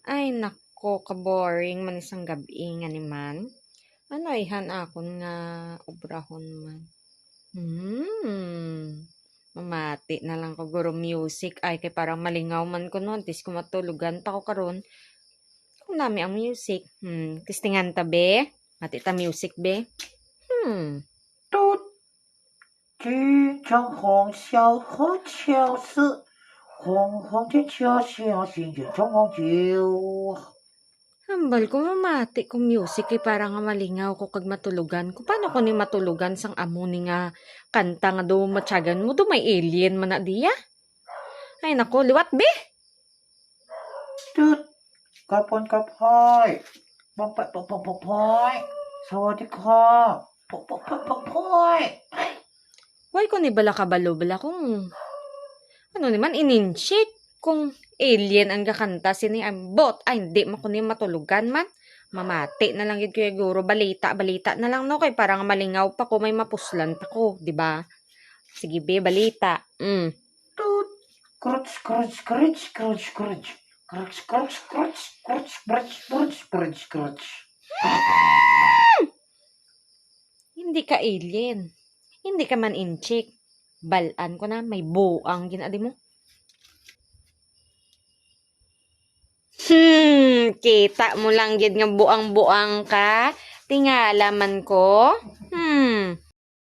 Ay nako, ka-boring man isang gabi nga ni man. Ano ihan akon nga obrahon man. Mamati na lang ko guro music ay kay parang malingaw man ko noon tis ko matulugan pa ko karon. Kung nami ang music. Tistingan ta be. Mati ta music be. 嘟，剧场红小红桥是红红的桥小心剧场红酒。 Hambal ko mamati kung music kay parang nga malingaw ko kag matulugan ko. Paano ko ni matulugan sang amo ni nga kanta nga do matyagan mo do may alien man na diya? Ay nako, liwat be. 嘟，kapon kapoy，ปองปองปองปองปอยสวัสดีค่ะปองปองปองปองปอย Why ko ni bala kabalo-bala kung ano naman ininchik kung alien ang gakanta sini ang bot ay hindi mo ko ni matulugan man. Mamati na lang yun kuya guro, balita na lang no kay parang malingaw pa ko may mapuslan pa ko, di ba? Sige be, balita. 嘟，crunch crunch crunch crunch crunch crunch crunch crunch crunch crunch crunch crunch crunch. Hindi ka alien. Hindi ka man inchik. Balaan ko na, may buang ginadi mo. Kita mo lang gid nga buang-buang ka. Tingala man ko.